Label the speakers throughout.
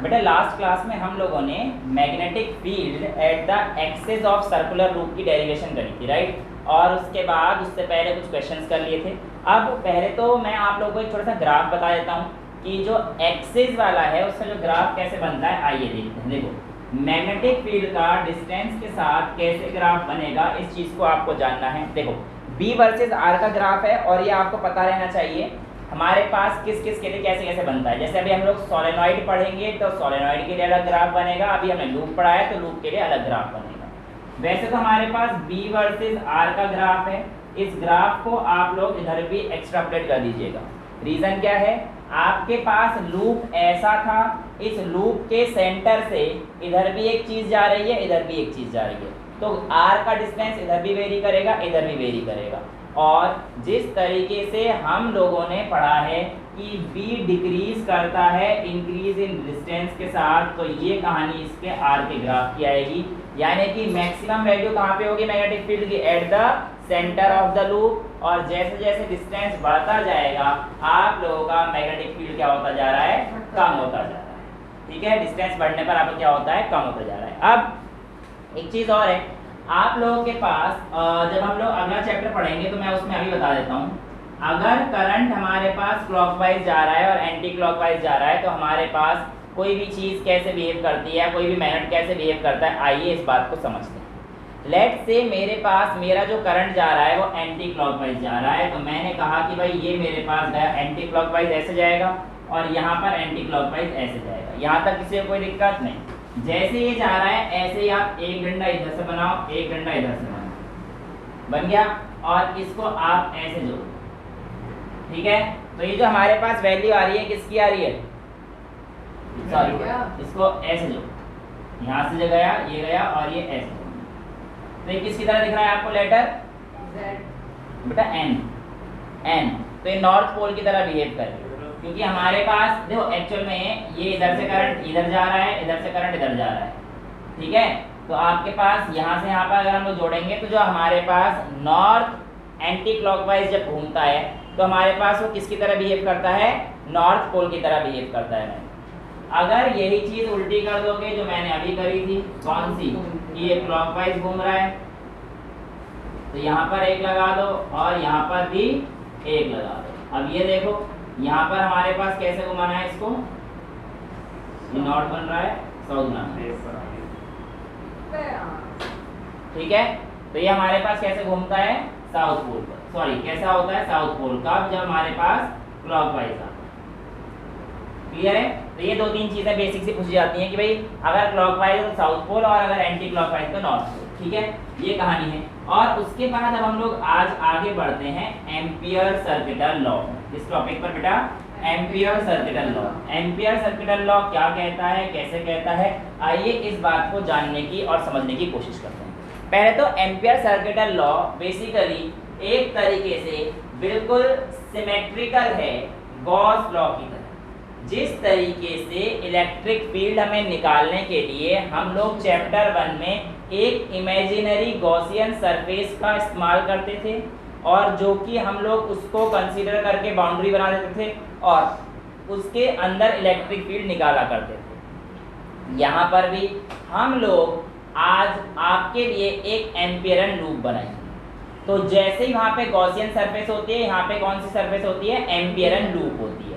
Speaker 1: बेटा last class में हम लोगों ने magnetic field at the axis of circular loop की डेरिवेशन करी थी, राइट। और उसके बाद उससे पहले कुछ क्वेश्चंस कर लिए थे। अब पहले तो मैं आप लोगों को एक छोटा सा ग्राफ बता देता हूँ कि जो एक्सिस वाला है उसका जो ग्राफ कैसे बनता है, आइए देखते हैं। देखो मैग्नेटिक फील्ड का डिस्टेंस के साथ कैसे ग्राफ बनेगा, इस चीज़ को आपको जानना है। देखो बी वर्सेस आर का ग्राफ है और ये आपको पता रहना चाहिए हमारे पास किस किस के लिए कैसे कैसे बनता है। जैसे अभी हम लोग सोलेनॉइड पढ़ेंगे तो सोलेनॉइड के लिए अलग ग्राफ बनेगा, अभी हमने लूप पढ़ा है तो लूप के लिए अलग ग्राफ बनेगा। वैसे तो हमारे पास बी वर्सेस आर का ग्राफ है, इस ग्राफ को आप लोग इधर भी एक्सट्रापोलेट कर दीजिएगा। रीज़न क्या है, आपके पास लूप ऐसा था, इस लूप के सेंटर से इधर भी एक चीज़ जा रही है, इधर भी एक चीज़ जा रही है, तो आर का डिस्टेंस इधर भी वेरी करेगा, इधर भी वेरी करेगा। और जिस तरीके से हम लोगों ने पढ़ा है कि B डिक्रीज करता है इंक्रीज इन डिस्टेंस के साथ, तो ये कहानी इसके आर के ग्राफ की आएगी। यानी कि मैक्सिमम वैल्यू कहाँ पे होगी मैग्नेटिक फील्ड की, at the centre of the loop. और जैसे जैसे डिस्टेंस बढ़ता जाएगा आप लोगों का मैग्नेटिक फील्ड क्या होता जा रहा है, कम होता जा रहा है। ठीक है, डिस्टेंस बढ़ने पर आपको क्या होता है, कम होता जा रहा है। अब एक चीज़ और है, आप लोगों के पास जब हम लोग अगला चैप्टर पढ़ेंगे तो मैं उसमें अभी बता देता हूँ, अगर करंट हमारे पास क्लॉकवाइज जा रहा है और एंटी क्लॉकवाइज जा रहा है तो हमारे पास कोई भी चीज़ कैसे बिहेव करती है, कोई भी मैग्नेट कैसे बिहेव करता है, आइए इस बात को समझते हैं। लेट से मेरे पास मेरा जो करंट जा रहा है वो एंटी क्लॉकवाइज जा रहा है, तो मैंने कहा कि भाई ये मेरे पास गया एंटी क्लॉकवाइज ऐसे जाएगा और यहाँ पर एंटी क्लॉकवाइज ऐसे जाएगा। यहाँ तक किसी को कोई दिक्कत नहीं। जैसे ये जा रहा है ऐसे ही आप एक डंडा इधर से बनाओ, एक डंडा इधर से बनाओ, बन गया। और इसको आप ऐसे जोड़ो, ठीक है। तो ये जो हमारे पास वैल्यू आ रही है किसकी आ रही है, सॉरी इसको ऐसे जोड़ो, यहाँ से जो गया ये गया और ये ऐसे। तो ये किसकी तरह दिख रहा है आपको लेटर बेटा एन, एन। तो ये नॉर्थ पोल की तरह बिहेव करे, क्योंकि हमारे पास देखो एक्चुअल में ये इधर से करंट इधर जा रहा है, इधर से करंट इधर जा रहा है, ठीक है। तो आपके पास यहाँ से यहाँ पर अगर हम लोग जोड़ेंगे तो जो हमारे पास नॉर्थ एंटी क्लॉकवाइज जब घूमता है तो हमारे पास वो किसकी तरह बिहेव करता है, नॉर्थ पोल की तरह बिहेव करता है। अगर यही चीज़ उल्टी कर दोगे जो मैंने अभी करी थी, कौन सी, ये क्लॉकवाइज घूम रहा है तो यहाँ पर एक लगा दो और यहाँ पर भी एक लगा दो। अब ये देखो यहाँ पर हमारे पास कैसे घुमाना है इसको, ये नॉर्थ बन रहा है, साउथ बन रहा है, ठीक है। तो ये हमारे पास कैसे घूमता है, साउथ पोल पर, सॉरी कैसा होता है, साउथ पोल का, जब हमारे पास क्लॉकवाइज आता है। क्लियर है। तो ये दो तीन चीजें बेसिक से पूछी जाती हैं कि भाई अगर क्लॉकवाइज तो साउथ पोल और अगर एंटी क्लॉकवाइज तो नॉर्थ पोल, ठीक है। ये कहानी है। और उसके बाद अब हम लोग आज आगे बढ़ते हैं एम्पियर सर्किटल लॉ, इस टॉपिक पर बेटा ampere circuital law. Ampere circuital law क्या कहता है, कैसे कहता है, आइए इस बात को जानने की और समझने की कोशिश करते हैं। पहले तो एम्पियर सर्किटल लॉ बेसिकली एक तरीके से बिल्कुल सिमेट्रिकल है गॉस लॉ की तरह। जिस तरीके से इलेक्ट्रिक फील्ड हमें निकालने के लिए हम लोग चैप्टर 1 में एक इमेजिनरी गॉसियन सरफेस का इस्तेमाल करते थे और जो कि हम लोग उसको कंसीडर करके बाउंड्री बना देते थे और उसके अंदर इलेक्ट्रिक फील्ड निकाला करते थे, यहाँ पर भी हम लोग आज आपके लिए एक एम्पियरन लूप बनाएंगे। तो जैसे ही वहाँ पे गॉसियन सरफेस होती है, यहाँ पे कौन सी सरफेस होती है, एम्पियरन लूप होती है।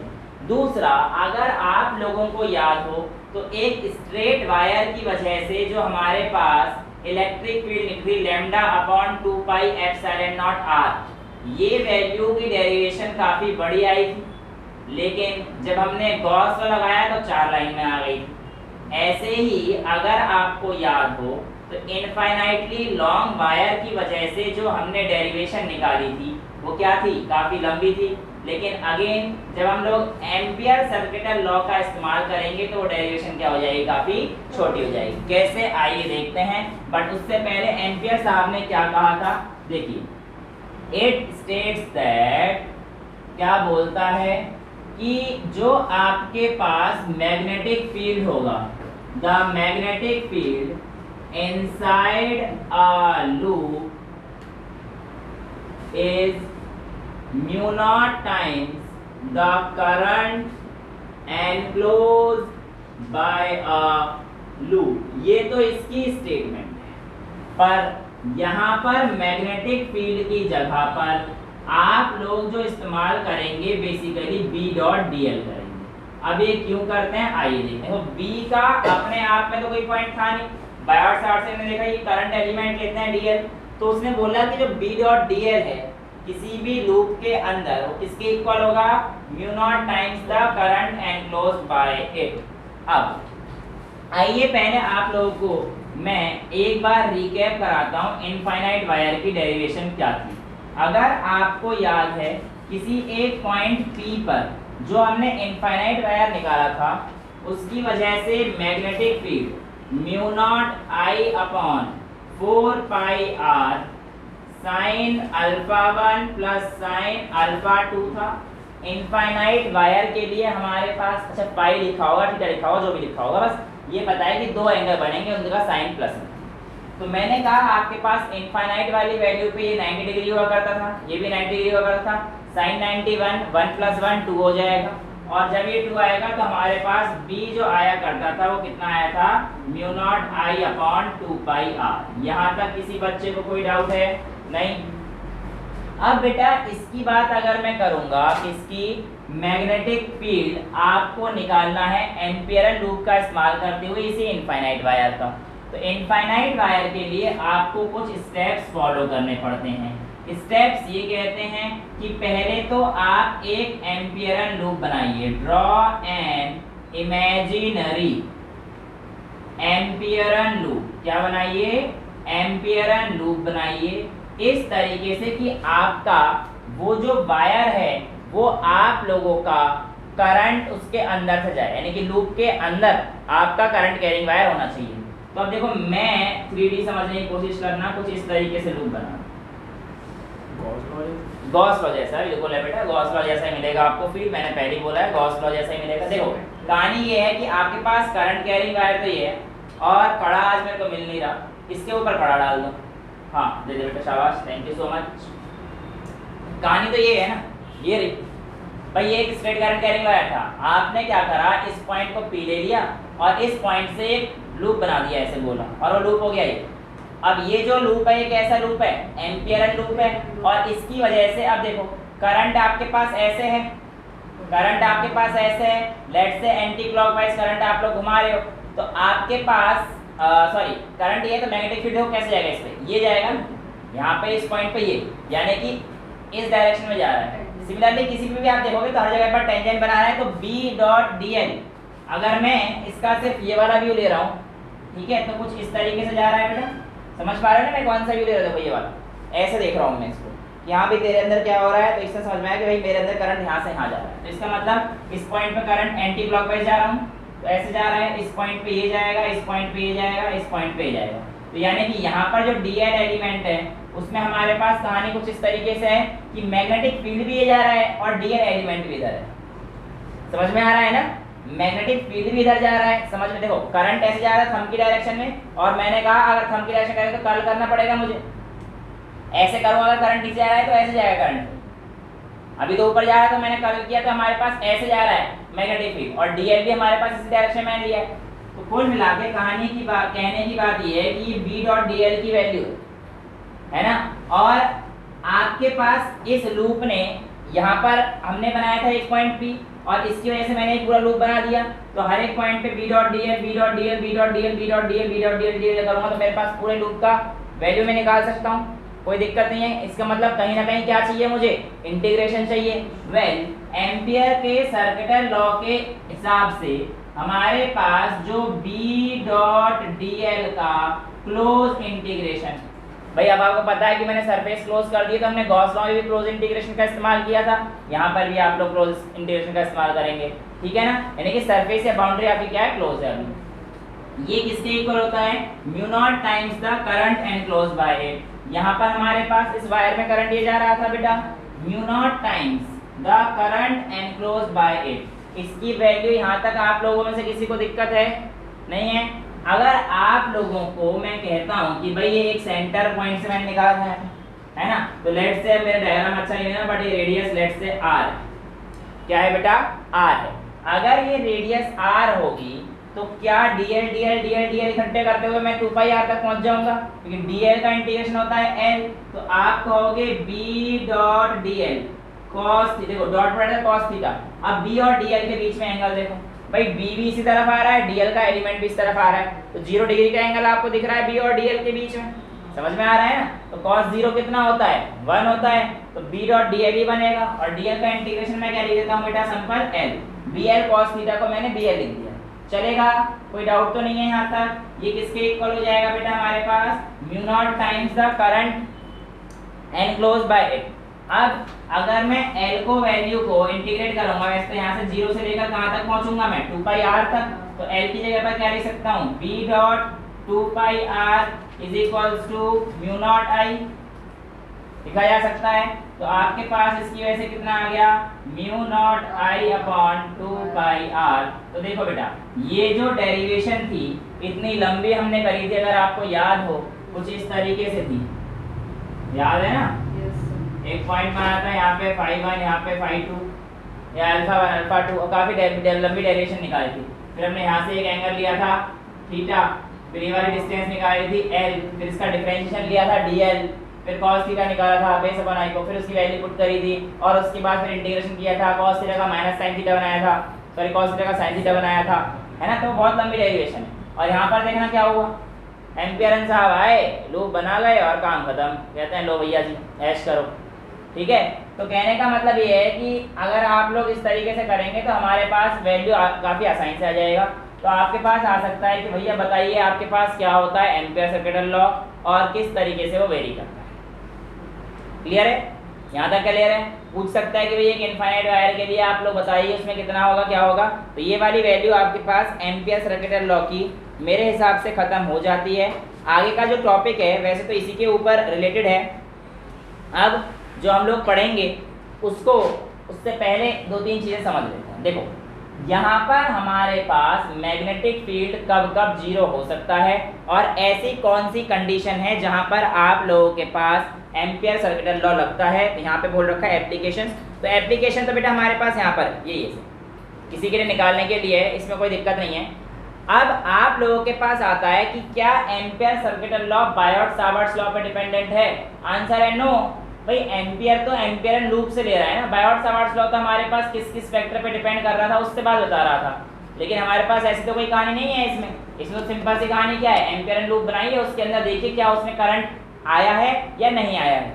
Speaker 1: दूसरा, अगर आप लोगों को याद हो तो एक स्ट्रेट वायर की वजह से जो हमारे पास इलेक्ट्रिक फील्ड निकली lambda upon 2 pi epsilon naught r, ये वैल्यू की डेरिवेशन काफ़ी बड़ी आई थी, लेकिन जब हमने गॉस लगाया तो 4 लाइन में आ गई। ऐसे ही अगर आपको याद हो तो इनफाइनाइटली लॉन्ग वायर की वजह से जो हमने डेरिवेशन निकाली थी वो क्या थी, काफ़ी लंबी थी, लेकिन अगेन जब हम लोग एम्पियर सर्किटल लॉ का इस्तेमाल करेंगे तो वो डेरिवेशन क्या हो जाएगी, काफ़ी छोटी हो जाएगी। कैसे, आइए देखते हैं। बट उससे पहले एम्पियर साहब ने क्या कहा था, देखिए इट स्टेट्स दैट, क्या बोलता है कि जो आपके पास मैग्नेटिक फील्ड होगा, the magnetic field inside a loop is mu naught times the current enclosed by a loop. ये तो इसकी स्टेटमेंट है, पर यहाँ पर मैग्नेटिक फील्ड की जगह पर आप लोग जो इस्तेमाल करेंगे basically B dot d l करेंगे। अब ये क्यों करते हैं आइए देखते हैं। तो बी का अपने आप में तो कोई पॉइंट था नहीं, बायोट साइड से हमने देखा ये करंट एलिमेंट लेते हैं डीएल, तो उसने बोला कि जो बी डॉट डीएल है किसी भी लूप के अंदर वो किसके इक्वल होगा, mu naught times the current enclosed by it. अब आइए पहले आप लोगों को मैं एक बार रिकैप कराता हूँ इनफाइनाइट वायर की डेरिवेशन क्या थी। अगर आपको याद है किसी एक पॉइंट P पर जो हमने इनफाइनाइट वायर निकाला था उसकी वजह से magnetic field mu naught I upon 4 pi r sine alpha 1 plus sine alpha 2 था। इनफाइनाइट वायर के लिए हमारे पास अच्छा पाई लिखा होगा, थीटा लिखा होगा, जो भी लिखा होगा, बस ये पता है कि दो एंगल बनेंगे उनका साइन प्लस में। तो मैंने कहा आपके पास इनफाइनाइट वाली वैल्यू पे ये 90 डिग्री हुआ करता था, ये भी 90 डिग्री हुआ करता था। साइन 91 1 प्लस 1 2 हो जाएगा, और जब ये 2 आएगा तो हमारे पास b जो आया करता था वो कितना आया था, mu naught I upon 2 pi r. यहाँ तक किसी बच्चे को कोई डाउट है? नहीं। अब बेटा इसकी बात अगर मैं करूंगा, इसकी मैग्नेटिक फील्ड आपको निकालना है एम्पियर लूप का इस्तेमाल करते हुए इसी इनफाइनाइट वायर का। तो इनफाइनाइट वायर के लिए आपको कुछ स्टेप्स फॉलो करने पड़ते हैं। स्टेप्स ये कहते हैं कि पहले तो आप एक एम्पियर लूप बनाइए, draw an imaginary ampere loop. क्या बनाइए? एम्पियर लूप बनाइए इस तरीके से कि आपका वो जो वायर है वो आप लोगों का करंट उसके अंदर से जाए, यानी कि लूप के अंदर आपका करंट कैरिंग वायर होना चाहिए। तो अब देखो मैं 3D समझने की कोशिश करना, कुछ इस तरीके से लूप बनाना, गॉस लॉ जैसा। बिल्कुल है बेटा, गॉस लॉ जैसा ही मिलेगा आपको फील्ड, मैंने पहले ही बोला है गॉस लॉ जैसा ही मिलेगा। देखो कहानी ये है कि आपके पास करंट कैरिंग वायर तो ये है, और कड़ा आज मेरे को मिल नहीं रहा, इसके ऊपर कड़ा डाल दो। हाँ दे दे बेटा, शाबाश, थैंक यू सो मच। कहानी तो ये है ना, ये रही भाई, ये एक स्ट्रेट करंट कैरिंग वायर था। आपने क्या करा, इस पॉइंट को P ले लिया और इस पॉइंट से एक लूप बना दिया, ऐसे बोला, और वो लूप हो गया ये। अब ये जो लूप है ये कैसा लूप है, एम्पियर लूप है, और इसकी वजह से अब देखो करंट आपके पास ऐसे है, करंट आपके पास ऐसे है, let's say anti clockwise current आप लोग घुमा रहे हो, तो आपके पास सॉरी करंट ये तो मैग्नेटिक फील्ड हो कैसे जाएगा, इस पे ये जाएगा ना, यहाँ पे इस पॉइंट पे ये, यानी कि इस डायरेक्शन में जा रहा है। सिमिलरली किसी भी आप देखोगे तो हर जगह पर टेंजेंट बना रहा है, तो B डॉट DL अगर मैं इसका सिर्फ ये वाला व्यू ले रहा हूँ, ठीक है, तो कुछ इस तरीके से जा रहा है बेटा, समझ पा रहे हो ना मैं कौन सा व्यू ले रहा था, ये वाला, ऐसे देख रहा हूँ मैं इसको, यहाँ भी तेरे अंदर क्या हो रहा है, तो इससे समझ में आया कि भाई मेरे अंदर करंट यहाँ से यहाँ जा रहा है, तो इसका मतलब इस पॉइंट पे करंट एंटी क्लॉकवाइज जा रहा हूँ, तो ऐसे जा रहा है, इस पॉइंट पे ये जाएगा, इस पॉइंट पे ये जाएगा, इस पॉइंट पे ये जाएगा। तो यानी कि यहाँ पर जो DL एलिमेंट है उसमें हमारे पास कहानी कुछ इस तरीके से है कि मैग्नेटिक फील्ड भी ये जा रहा है और DL एलिमेंट भी इधर है, समझ में आ रहा है ना, मैग्नेटिक फील्ड भी इधर जा रहा है, समझ में, देखो करंट ऐसे जा रहा है थंब की डायरेक्शन में, और मैंने कहा अगर थंब की डायरेक्शन करें तो कर्ल करना पड़ेगा मुझे, ऐसे करूँ अगर करंट नीचे जा रहा है तो ऐसे जाएगा करंट, अभी तो ऊपर जा रहा है तो मैंने कर्ल किया तो हमारे पास ऐसे जा रहा है मैग्नेटिक फील्ड, और DL भी हमारे पास इसी डायरेक्शन में लिया है। तो कुल मिला के कहानी की बात, कहने की बात ये है कि ये B डॉट DL की वैल्यू है ना, और आपके पास इस लूप ने यहाँ पर हमने बनाया था एक पॉइंट P, और इसकी वजह से मैंने एक पूरा लूप बना दिया, तो हर एक पॉइंट पे B dot DL B dot DL B dot DL B dot DL B dot DL करूँगा तो मेरे पास पूरे लूप का वैल्यू में निकाल सकता हूँ, कोई दिक्कत नहीं है। इसका मतलब कहीं ना कहीं क्या चाहिए मुझे, इंटीग्रेशन चाहिए। वेल एम्पियर के सर्किटल लॉ के हिसाब से हमारे पास जो B डॉट DL का क्लोज इंटीग्रेशन, भाई अब आपको पता है कि मैंने सरफेस क्लोज कर दिया, तो हमने गॉस लॉ में भी क्लोज इंटीग्रेशन का इस्तेमाल किया था, यहाँ पर भी आप लोग क्लोज इंटीग्रेशन का इस्तेमाल करेंगे, ठीक है ना, यानी कि सरफेस या बाउंड्री आपकी क्या है, क्लोज है। अभी ये किसके इक्वल होता है, mu naught times the current enclosed by it. यहाँ पर हमारे पास इस वायर में करंट ये जा रहा था बेटा, mu naught times the current enclosed by it. इसकी वैल्यू यहाँ तक आप लोगों में से किसी को दिक्कत है? नहीं है। अगर आप लोगों को मैं कहता हूँ कि भाई ये एक सेंटर पॉइंट से मैंने निकाला है ना, तो लेट्स से मेरा डायग्राम अच्छा नहीं है ना, बट ये रेडियस लेट्स से r क्या है बेटा, r है। अगर ये रेडियस r होगी तो क्या डीएल डीएल डीएल डीएल इकट्ठे करते हुए मैं 2 पाई आर तक पहुंच जाऊंगा, क्योंकि डीएल का इंटीग्रेशन होता है एल। तो आप कहोगे बी डॉट डीएल कॉस, देखो डॉट प्रोडक्ट है कॉस थीटा। अब बी और डीएल के बीच में एंगल देखो भाई, बी भी इसी तरफ आ रहा है, डीएल का एलिमेंट भी इस तरफ आ रहा है, तो 0 डिग्री का एंगल आपको दिख रहा है बी और डीएल के बीच में, समझ में आ रहा है ना। तो cos 0 कितना होता है 1 होता है, तो b डॉट dl ही बनेगा, और dl का इंटीग्रेशन मैं क्या लिख देता हूं बेटा, simple l, bl cos theta को मैंने bl लिख दिया, चलेगा, कोई डाउट तो नहीं है यहाँ तक। ये किसके इक्वल हो जाएगा बेटा हमारे पास, mu naught times the current enclosed by it. अब अगर मैं l को वैल्यू को इंटीग्रेट करूंगा, वैसे तो यहाँ से 0 से लेकर कहाँ तक पहुंचूंगा मैं, 2 पाई r तक, तो l की जगह पर क्या लिख सकता हूँ, b dot 2 pi r is equals to mu naught I, लिखा जा सकता है। तो आपके पास इसकी वजह से कितना आ गया, mu naught I upon 2 pi r। तो देखो बेटा ये जो डेरिवेशन थी इतनी लंबी हमने करी थी, अगर आपको याद हो कुछ इस तरीके से थी, याद है ना, एक पॉइंट मारा था यहाँ पे फाई 1, यहाँ पे फाई 2, या अल्फा 1 अल्फा 2, और काफी लंबी डेरिवेशन निकाली थी। फिर हमने यहाँ से एक एंगल लिया था थीटा, फिर ये वाली डिस्टेंस निकाली थी l, फिर इसका डिफरेंशिएशन लिया था dl, फिर cos थीटा निकाला था बेस अपॉन i को, फिर उसकी वैल्यू पुट करी थी, और उसके बाद फिर इंटीग्रेशन किया था, cos थीटा का माइनस sin थीटा बनाया था, सॉरी cos थीटा का sin थीटा बनाया था, है ना। तो बहुत लंबी डेरिवेशन है। और यहाँ पर देखना क्या हुआ, एम्पियरन साहब आए, लूप बना गए और काम खत्म, कहते हैं लो भैया जी ऐश करो, ठीक है। तो कहने का मतलब ये है कि अगर आप लोग इस तरीके से करेंगे तो हमारे पास वैल्यू काफ़ी आसानी से आ जाएगा। तो आपके पास आ सकता है कि भैया बताइए आपके पास क्या होता है एम्पियर सर्किटल लॉ और किस तरीके से वो वेरी करता है। क्लियर है, यहाँ तक क्लियर है। पूछ सकता है कि भैया एक इनफाइनाइट वायर के लिए आप लोग बताइए उसमें कितना होगा, क्या होगा। तो ये वाली वैल्यू आपके पास एम्पियर सर्किटल लॉ की मेरे हिसाब से ख़त्म हो जाती है। आगे का जो टॉपिक है वैसे तो इसी के ऊपर रिलेटेड है, अब जो हम लोग पढ़ेंगे उसको उससे पहले 2-3 चीज़ें समझ लेते हैं। देखो यहाँ पर हमारे पास मैग्नेटिक फील्ड कब कब 0 हो सकता है और ऐसी कौन सी कंडीशन है जहाँ पर आप लोगों के पास एम्पियर सर्किटल लॉ लगता है। तो यहाँ पे बोल रखा है एप्लीकेशन, तो एप्लीकेशन तो बेटा हमारे पास यहाँ पर ये किसी के लिए निकालने के लिए है, इसमें कोई दिक्कत नहीं है। अब आप लोगों के पास आता है कि क्या ampere circuital law Biot-Savart's law पर डिपेंडेंट है। आंसर है नो। भाई एम्पियर तो एम्पियर लूप से ले रहा है ना, बायोट-सावर्ट्स लॉ तो हमारे पास किस किस फैक्टर पे डिपेंड कर रहा था उससे बात बता रहा था, लेकिन हमारे पास ऐसी तो कोई कहानी नहीं है इसमें तो सिंपल सी कहानी क्या है, एम्पियर लूप बनाइए, उसके अंदर देखिए क्या उसमें करंट आया है या नहीं आया है,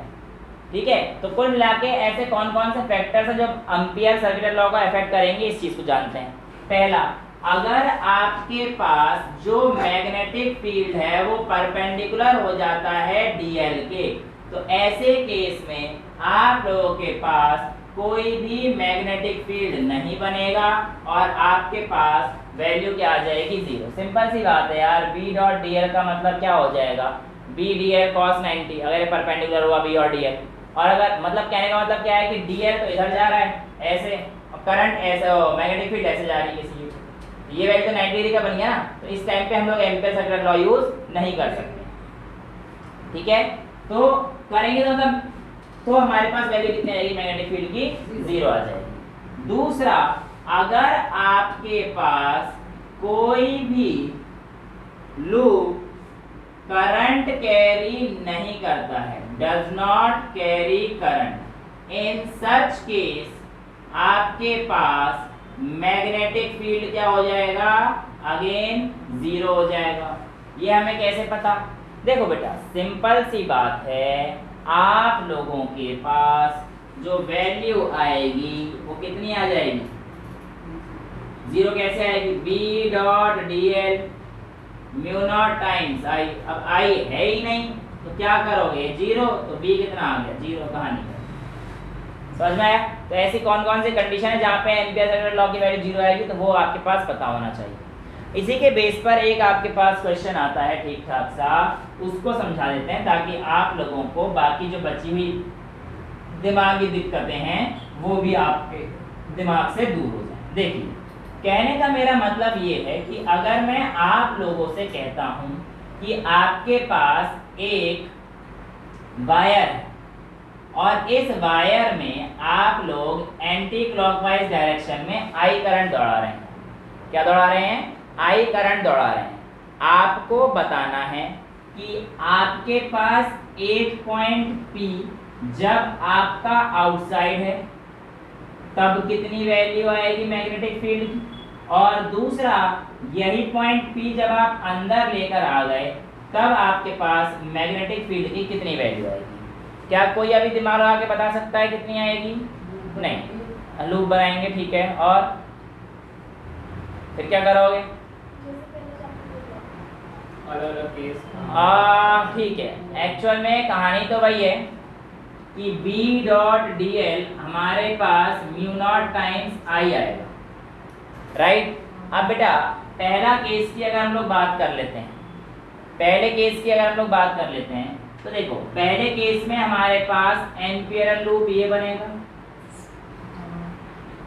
Speaker 1: ठीक है। तो कुल मिला के ऐसे कौन कौन से फैक्टर्स हैं जो एम्पियर सर्किटल लॉ को अफेक्ट करेंगे, इस चीज को जानते हैं। पहला, अगर आपके पास जो मैग्नेटिक फील्ड है वो परपेंडिकुलर हो जाता है डीएल के, तो ऐसे केस में आप लोगों के पास कोई भी मैग्नेटिक फील्ड नहीं बनेगा और आपके पास वैल्यू क्या आ जाएगी 0। सिंपल सी बात है यार, b डॉट डी का मतलब क्या हो जाएगा, b डी एल कॉस 90, अगर ये परपेंडिकुलर हुआ b और डी एल, और अगर मतलब कहने का मतलब क्या है कि डी एल तो इधर जा रहा है ऐसे और करंट ऐसे, मैग्नेटिक फील्ड ऐसे जा रही है इसी, ये वैल्यू तो 90 डिग्री का बन गया ना। तो इस टाइम पे हम लोग एम्पियर सर्किटल लॉ यूज नहीं कर सकते, ठीक है। तो करेंगे तो मतलब तो हमारे पास वैल्यू कितनी आएगी मैग्नेटिक फील्ड की 0 आ जाएगी। दूसरा, अगर आपके पास कोई भी लूप करंट कैरी नहीं करता है, does not carry current, in such case आपके पास मैग्नेटिक फील्ड क्या हो जाएगा, अगेन 0 हो जाएगा। ये हमें कैसे पता, देखो बेटा सिंपल सी बात है, आप लोगों के पास जो वैल्यू आएगी वो कितनी आ जाएगी, 0 कैसे आएगी, b dot d L mu naught times I. अब i है ही नहीं तो क्या करोगे 0, तो b कितना आ गया 0, कहाँ निकल, समझ में आया। तो ऐसी कौन कौन सी कंडीशन है जहाँ पे एम्पियर सर्किटल लॉ की वैल्यू 0 आएगी, तो वो आपके पास पता होना चाहिए। इसी के बेस पर एक आपके पास क्वेश्चन आता है ठीक ठाक सा, उसको समझा देते हैं ताकि आप लोगों को बाकी जो बची हुई दिमागी दिक्कतें हैं वो भी आपके दिमाग से दूर हो जाए। देखिए कहने का मेरा मतलब ये है कि अगर मैं आप लोगों से कहता हूँ कि आपके पास एक वायर है और इस वायर में आप लोग एंटी क्लॉकवाइज डायरेक्शन में आई करंट दौड़ा रहे हैं, क्या दौड़ा रहे हैं, आई करंट दौड़ा रहे हैं, आपको बताना है कि आपके पास एक पॉइंट P जब आपका आउटसाइड है तब कितनी वैल्यू आएगी मैग्नेटिक फील्ड की, और दूसरा यही पॉइंट P जब आप अंदर लेकर आ गए तब आपके पास मैग्नेटिक फील्ड की कितनी वैल्यू आएगी। क्या कोई अभी दिमाग लगा के बता सकता है कितनी आएगी? नहीं, लूप बनाएंगे, ठीक है, और फिर क्या करोगे?
Speaker 2: अलग-अलग केस।
Speaker 1: ठीक है, एक्चुअल में कहानी तो वही है कि B डॉट dl हमारे पास म्यू नॉट टाइम्स आई आएगा, राइट। अब बेटा पहला केस की अगर हम लोग बात कर लेते हैं, पहले केस की अगर हम लोग बात कर लेते हैं तो देखो पहले केस में हमारे पास एम्पियरल लूप ये बनेगा,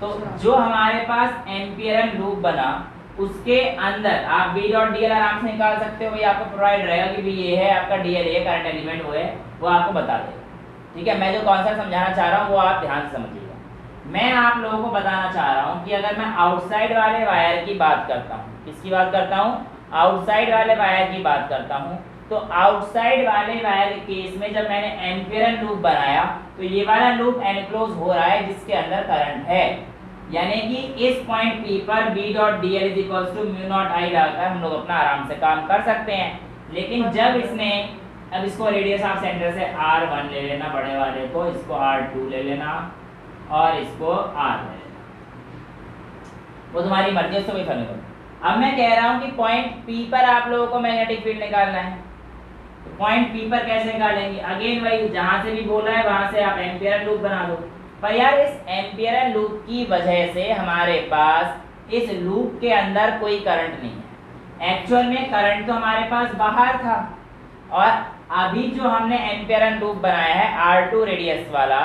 Speaker 1: तो जो हमारे पास एम्पियरल लूप बना उसके अंदर आप B डॉट dl आराम से निकाल सकते हो, भाई आपको प्रोवाइड रहेगा कि भी ये है आपका dl, ये करंट एलिमेंट वो है, वो आपको बता देगा, ठीक है। मैं जो कॉन्सेप्ट समझाना चाह रहा हूँ वो आप ध्यान से समझिएगा। मैं आप लोगों को बताना चाह रहा हूँ कि अगर मैं आउटसाइड वाले वायर की बात करता हूँ, किसकी बात करता हूँ? आउटसाइड वाले वायर की बात करता हूँ, तो आउटसाइड वाले वायर के केस में जब मैंने एम्पियरल लूप बनाया तो ये वाला लूप एनक्लोज हो रहा है जिसके अंदर करंट है, यानी कि इस पॉइंट P पर B dot dl is equals to mu naught I लगाकर हम लोग अपना आराम से काम कर सकते हैं। लेकिन जब इसने, अब इसको रेडियस ऑफ सेंटर से R1 ले लेना बड़े वाले को, इसको R2 ले लेना और इसको R ले लेना, वो तुम्हारी मर्जी है, उसको कोई फर्क नहीं पड़ता। अब मैं कह रहा हूँ कि पॉइंट P पर आप लोगों को मैग्नेटिक फील्ड निकालना है, तो पॉइंट P पर कैसे निकालेंगे? अगेन वही, जहां से भी बोला है वहां से आप एम्पियरल लूप बना दो। पर यार इस एम्पियरल लूप की वजह से हमारे पास इस लूप के अंदर कोई करंट नहीं है, एक्चुअल में करंट तो हमारे पास बाहर था, और अभी जो हमने एम्पियरल लूप बनाया है R2 रेडियस वाला,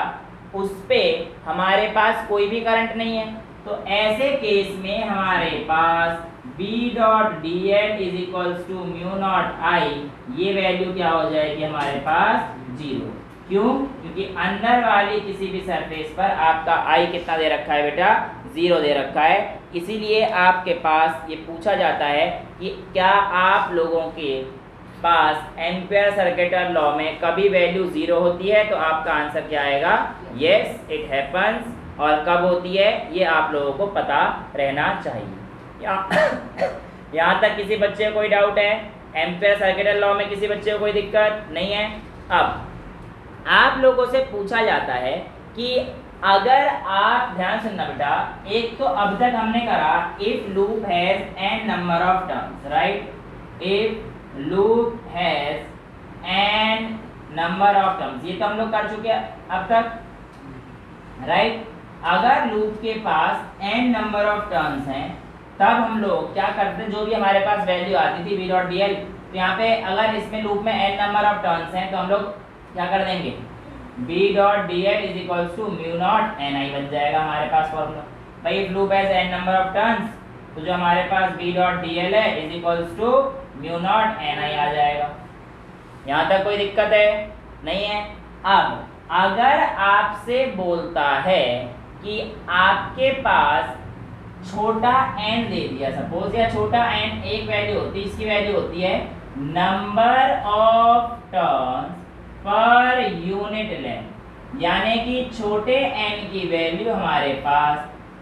Speaker 1: उस पे हमारे पास कोई भी करंट नहीं है। तो ऐसे केस में हमारे पास B dot dl is equals to mu naught I, ये वैल्यू क्या हो जाएगी हमारे पास? 0। क्यों? क्योंकि अंदर वाली किसी भी सरफेस पर आपका आई कितना दे रखा है बेटा? 0 दे रखा है। इसीलिए आपके पास ये पूछा जाता है कि क्या आप लोगों के पास एम्पियर सर्किटल लॉ में कभी वैल्यू 0 होती है? तो आपका आंसर क्या आएगा? Yes it happens. और कब होती है ये आप लोगों को पता रहना चाहिए। यहाँ तक किसी बच्चे को कोई डाउट है? एम्पियर सर्किटल लॉ में किसी बच्चे को कोई दिक्कत नहीं है? अब आप लोगों से पूछा जाता है कि अगर आप, ध्यान सुनना बेटा, एक तो अब तक हमने करा if loop has n number of turns, right, if loop has n number of turns, ये तो हम लोग कर चुके हैं अब तक, राइट। अगर लूप के पास n नंबर ऑफ टर्न्स हैं तब हम लोग क्या करते हैं, जो भी हमारे पास वैल्यू आती थी v डॉट dl, तो यहाँ पे अगर इसमें लूप में n नंबर ऑफ टर्न्स हैं तो हम लोग क्या कर देंगे? B dot dl is equals to mu naught ni बन जाएगा हमारे पास फॉर्मूला। भाई if loop has n number of turns, तो जो हमारे पास B डॉट dl है is equals to mu naught ni आ जाएगा। यहाँ तक कोई दिक्कत है? नहीं है। अब अगर आपसे बोलता है कि आपके पास छोटा n दे दिया सपोज, या छोटा n एक वैल्यू होती है, इसकी वैल्यू होती है number of turns per unit length, यानी कि छोटे n की वैल्यू हमारे पास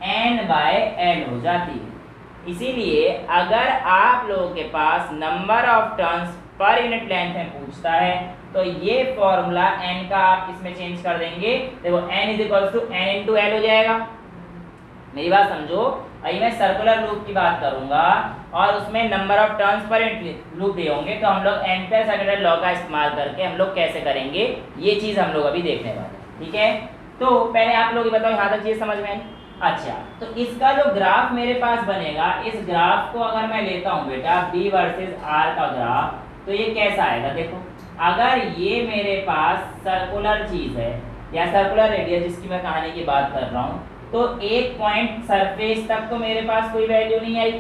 Speaker 1: n/l हो जाती है। इसीलिए अगर आप लोगों के पास number of turns per unit length में पूछता है तो ये फॉर्मूला n का आप इसमें चेंज कर देंगे, देखो n is equals to n into l हो जाएगा। मेरी बात समझो, अभी मैं सर्कुलर लूप की बात करूंगा और उसमें नंबर ऑफ टर्न्स पर लूप दिए होंगे, तो हम लोग एम्पियर सर्किटल लॉ का इस्तेमाल करके हम लोग कैसे करेंगे ये चीज़ हम लोग अभी देखने वाले हैं, ठीक है। तो पहले आप लोग ये बताओ यहाँ तक चीज़ समझ में आई? अच्छा, तो इसका जो ग्राफ मेरे पास बनेगा, इस ग्राफ को अगर मैं लेता हूँ बेटा B वर्सेस R का ग्राफ, तो ये कैसा आएगा? देखो अगर ये मेरे पास सर्कुलर चीज़ है या सर्कुलर रेडियस जिसकी मैं कहानी की बात कर रहा हूँ, तो एक पॉइंट सरफेस तक तो मेरे पास कोई वैल्यू नहीं आई,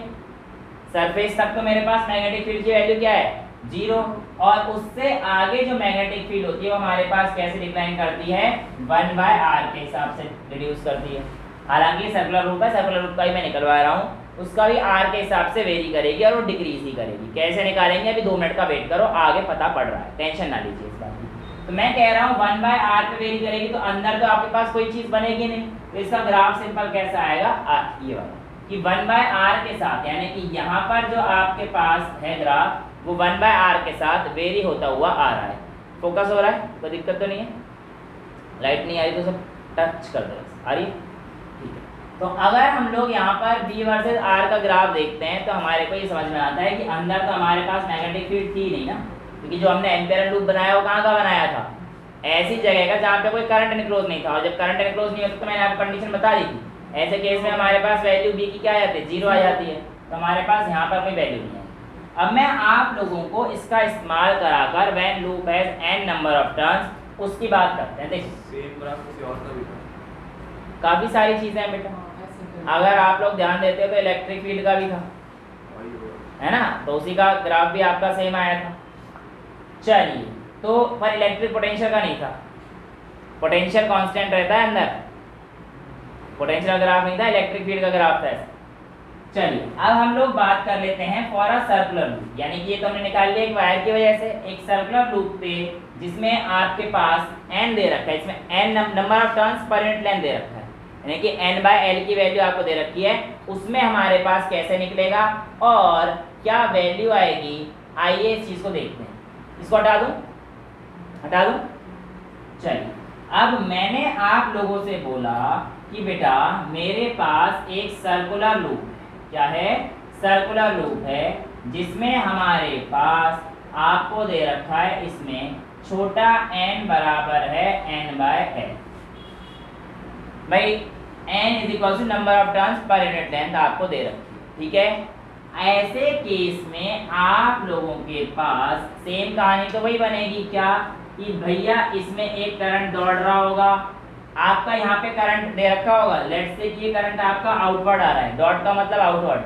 Speaker 1: सरफेस तक तो मेरे पास मैग्नेटिक फील्ड की वैल्यू क्या है? 0। और उससे आगे जो मैग्नेटिक फील्ड होती है वो हमारे पास कैसे डिक्लाइन करती है? 1/r के हिसाब से रिड्यूस करती है। हालांकि सर्कुलर रूप है, सर्कुलर रूप का ही मैं निकलवा रहा हूँ, उसका भी आर के हिसाब से वेरी करेगी और वो डिक्रीज ही करेगी। कैसे निकालेंगे अभी 2 मिनट का वेट करो, आगे पता पड़ रहा है, टेंशन ना लीजिए इस बात की। तो मैं कह रहा हूँ 1/r पे वेरी करेगी तो अंदर तो आपके पास कोई चीज़ बनेगी नहीं, तो इसका ग्राफ सिंपल कैसा आएगा, ये वाला कि 1/r के साथ, यानी कि यहाँ पर जो आपके पास है ग्राफ वो 1/r के साथ वेरी होता हुआ आ रहा है। फोकस हो रहा है, कोई दिक्कत तो नहीं है, लाइट नहीं आ रही तो सब टच कर दो, आ रही है, ठीक है। तो अगर हम लोग यहाँ पर B वर्सेस R का ग्राफ देखते हैं तो हमारे को ये समझ में आता है कि अंदर तो हमारे पास मैग्नेटिक फील्ड थी नहीं ना, क्योंकि जो हमने एम्पेयर लूप बनाया वो कहाँ का बनाया था, ऐसी जगह का जहाँ पे कोई करंट इनक्लोज नहीं था, और जब करंट इनक्लोज नहीं होता तो मैंने आपको कंडीशन बता दी थी, ऐसे केस में हमारे पास वैल्यू B की क्या आ जाती है, 0 आ जाती है, तो हमारे पास यहाँ पर कोई वैल्यू नहीं है। अब मैं आप लोगों को इसका इस्तेमाल कराकर when loop has n number of turns उसकी बात करते हैं। देखिए
Speaker 2: सेम ग्राफ किसी और का भी था,
Speaker 1: काफ़ी सारी चीज़ें हैं बेटा, अगर आप लोग ध्यान देते हो तो इलेक्ट्रिक फील्ड का भी था,
Speaker 2: वही होगा,
Speaker 1: है ना, तो उसी का ग्राफ भी आपका सेम आया था। चलिए, तो पर इलेक्ट्रिक पोटेंशियल का नहीं था, पोटेंशियल कांस्टेंट रहता है अंदर, पोटेंशियल ग्राफ नहीं था, इलेक्ट्रिक फील्ड का ग्राफ था। चलिए अब हम लोग बात कर लेते हैं फॉर अ सर्कुलर लूप, यानी कि ये तो हमने निकाल लिया एक वायर की वजह से, एक सर्कुलर लूप पे जिसमें आपके पास n दे रखा है, इसमें n number of turns per unit length दे रखा है, यानी कि n/l की वैल्यू आपको दे रखी है, उसमें हमारे पास कैसे निकलेगा और क्या वैल्यू आएगी, आइए इस चीज़ को देखते हैं। इसको हटा दूं, हटा दूं। चलिए अब मैंने आप लोगों से बोला कि बेटा मेरे पास एक सर्कुलर लूप है, क्या है, सर्कुलर लूप है, जिसमें हमारे पास आपको दे रखा है, इसमें छोटा n बराबर है n/l, भाई n is equal to number of turns per unit length आपको दे रखी है, ठीक है। ऐसे केस में आप लोगों के पास सेम कहानी तो वही बनेगी, क्या कि भैया इसमें एक करंट दौड़ रहा होगा, आपका यहाँ पे करंट दे रखा होगा, लेट्स से कि ये करंट आपका आउटवर्ड आ रहा है, डॉट का मतलब आउटवर्ड।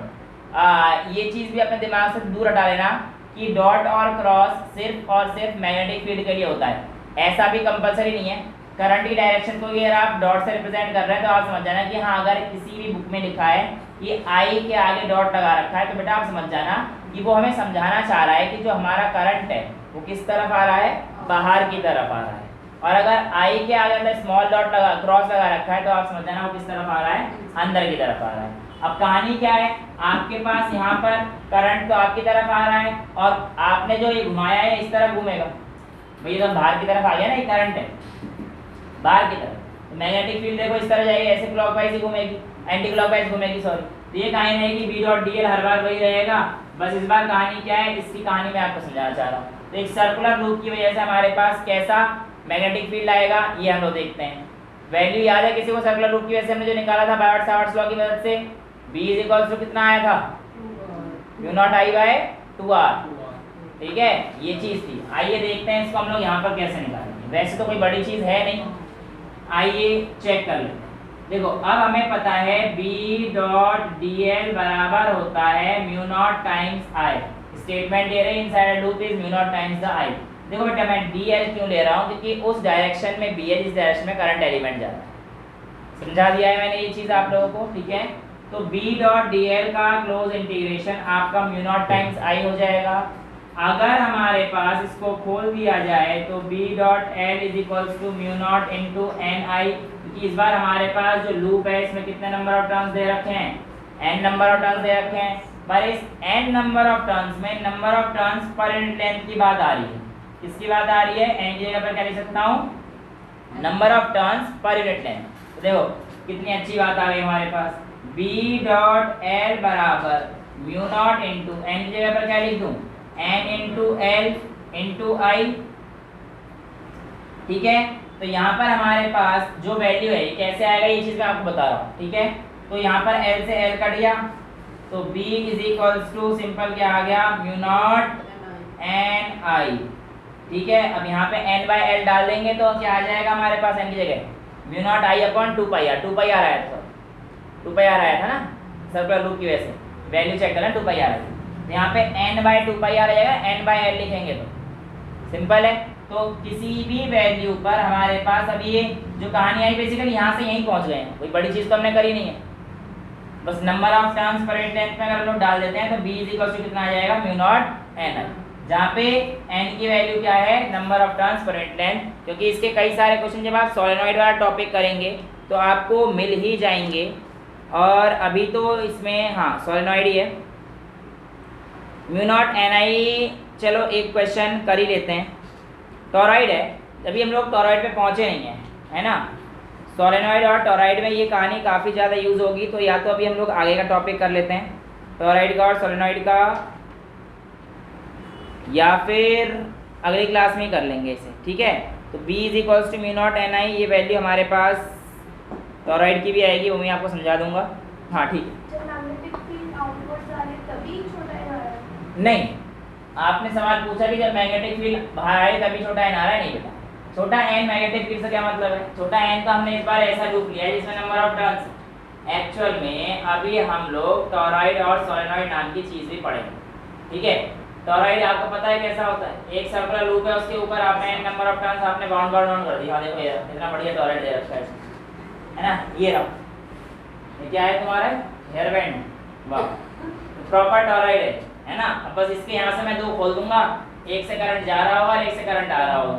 Speaker 1: ये चीज़ भी अपने दिमाग से दूर हटा लेना कि डॉट और क्रॉस सिर्फ और सिर्फ मैग्नेटिक फील्ड के लिए होता है, ऐसा भी कंपलसरी नहीं है। करंट की डायरेक्शन को अगर आप डॉट से रिप्रेजेंट कर रहे हैं तो आप समझ जाना कि हाँ, अगर किसी भी बुक में लिखा है कि आई के आगे डॉट लगा रखा है तो बेटा आप समझ जाना कि वो हमें समझाना चाह रहा है कि जो हमारा करंट है वो किस तरफ आ रहा है, बाहर की तरफ आ रहा है। और अगर आई के आगे अंदर स्मॉल डॉट लगा, क्रॉस लगा रखा है तो आप समझ जाना वो किस तरफ आ रहा है, अंदर की तरफ आ रहा है। अब कहानी क्या है, आपके पास यहाँ पर करंट तो आपकी तरफ आ रहा है और आपने जो ये घुमाया है इस तरफ घूमेगा, भैया तो बाहर की तरफ आ गया ना, ये करंट है बाहर की तरफ, तो मैग्नेटिक फील्ड देखो इस तरह जाएगी, ऐसे क्लॉकवाइज ही घूमेगी, एंटी क्लॉकवाइज घूमेगी, सॉरी। तो ये कहानी नहीं कि B.dl हर बार वही रहेगा, बस इस बार कहानी क्या है, इसकी कहानी मैं आपको समझाना चाह रहा हूँ। तो एक सर्कुलर लूप की वजह से हमारे पास कैसा मैग्नेटिक फील्ड आएगा ये हम लोग देखते हैं। वैल्यू याद है किसी को, सर्कुलर लूप की वजह से हमने जो निकाला था बायट-सावर्ट्स लॉ की मदद से, B इज इक्वल टू कितना आया था, μ0I/2r, ठीक है, ये चीज़ थी। आइए देखते हैं इसको हम लोग यहाँ पर कैसे निकालेंगे, वैसे तो कोई बड़ी चीज़ है नहीं, आइए चेक कर लेते हैं। देखो अब हमें पता है B.dl बराबर होता है μ0 टाइम्स I, स्टेटमेंट दे रहे हैं inside loop is μ0 times the I। देखो बेटा मैं dl क्यों ले रहा हूँ, क्योंकि उस डायरेक्शन में bl, इस डायरेक्शन में करंट एलिमेंट जा रहा है, समझा दिया है मैंने ये चीज़ आप लोगों को, ठीक है। तो B.dl का क्लोज इंटीग्रेशन आपका μ0 टाइम्स I हो जाएगा। अगर हमारे पास इसको खोल दिया जाए तो B.l is equals to μ0 into ni, क्योंकि इस बार हमारे पास जो लूप है इसमें कितने नंबर ऑफ टर्न्स दे रखे हैं, n नंबर ऑफ टर्न्स दे रखे हैं, पर इस n नंबर ऑफ टर्न्स में number of turns per unit length की बात आ रही है। किसकी बात आ रही है, n की जगह पर क्या लिख सकता हूँ, number of turns per unit length. तो देखो कितनी अच्छी बात आ गई हमारे पास, B.l बराबर μ0 इंटू n की जगह पर क्या लिख दूँ, n इंटू एल इंटू आई, ठीक है। तो यहाँ पर हमारे पास जो वैल्यू है ये कैसे आएगा, ये चीज़ मैं आपको बता रहा हूँ, ठीक है। तो यहाँ पर L से L कट गया तो B is equals to simple क्या आ गया, μ0 ni, ठीक है। अब यहाँ पे n/l डाल देंगे तो क्या आ जाएगा हमारे पास, n की जगह μ0 I/2πr, 2πr आया था, 2πr आया था ना सर्कुलर लूप की वजह से, वैल्यू चेक करना 2πr आया, यहाँ पे n/2πr आ जाएगा, n/l लिखेंगे तो सिंपल है। तो किसी भी वैल्यू पर हमारे पास अभी ये जो कहानी आई बेसिकली यहाँ से यहीं पहुँच गए हैं, कोई बड़ी चीज़ तो हमने करी नहीं है, बस नंबर ऑफ टर्न्स पर लेंथ में अगर हम लोग डाल देते हैं तो b इज इक्वल टू कितना आ जाएगा म्यू नॉट एन आई, जहाँ पे n की वैल्यू क्या है नंबर ऑफ टर्न्स पर लेंथ, क्योंकि इसके कई सारे क्वेश्चन जब आप सोलेनॉइड वाला टॉपिक करेंगे तो आपको मिल ही जाएंगे। और अभी तो इसमें हाँ सोलेनॉइड ही है म्यू नॉट एन आई। चलो एक क्वेश्चन कर ही लेते हैं। टॉरॉइड है, अभी हम लोग टॉरॉइड पे पहुँचे नहीं हैं, है ना। सोलेनॉइड और टॉरॉइड में ये कहानी काफ़ी ज़्यादा यूज़ होगी, तो या तो अभी हम लोग आगे का टॉपिक कर लेते हैं टॉरॉइड का और सोलेनॉइड का, या फिर अगली क्लास में ही कर लेंगे इसे, ठीक है। तो b is equals to mu naught n I, ये वैल्यू हमारे पास टॉरॉइड की भी आएगी, वो मैं आपको समझा दूंगा। हाँ ठीक है। नहीं, आपने सवाल पूछा कि जब मैग्नेटिक फील्ड बाहर आए तभी छोटा एन आ रहा है, नहीं बेटा। छोटा एन मैग्नेटिक फील्ड से क्या मतलब है, छोटा एन का हमने इस बार ऐसा लूप लिया है जिसमें नंबर ऑफ टर्न्स। एक्चुअल में अभी हम लोग टॉरॉइड और सोलेनॉइड नाम की चीज़ भी पढ़ेंगे, ठीक है। टॉरॉइड आपको पता है कैसा होता है, एक सर्कुलर लूप है, उसके ऊपर आपने एन नंबर ऑफ टर्न्स आपने बाउंड कर दिया। देखो ये इतना बढ़िया टॉरॉइड दे रखा है ना, ये रहा। ये क्या है तुम्हारा हेयर बैंड, वाह प्रॉपर टॉरॉइड है ना। अब बस इसके यहाँ से मैं दो खोल दूंगा, एक से करंट जा रहा होगा और एक से करंट आ रहा होगा,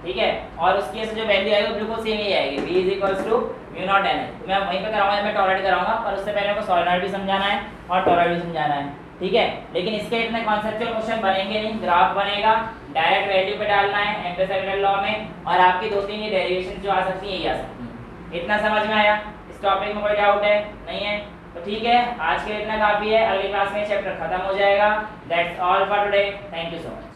Speaker 1: ठीक है। और उसकी से जो वैल्यू आएगी वो बिल्कुल सेम ही आएगी, b is equals to mu naught n I. तो मैं वहीं पे कराऊंगा, मैं टॉरॉइड कराऊंगा, पर उससे पहले को सोलेनॉइड भी समझाना है और टॉरॉइड भी समझाना है, ठीक है। लेकिन इसके इतने कॉन्सेप्चुअल क्वेश्चन बनेंगे नहीं, ग्राफ बनेगा, डायरेक्ट वैल्यू पे डालना है एम्पीयर सेकेंड लॉ में, और आपकी दो तीन ये डेरिवेशन जो आ सकती है, ये आ सकती है। इतना समझ में आया? इस टॉपिक में कोई डाउट है? नहीं है? तो ठीक है, आज के लिए इतना काफी है। अगली क्लास में चैप्टर खत्म हो जाएगा। That's all for today, thank you so much.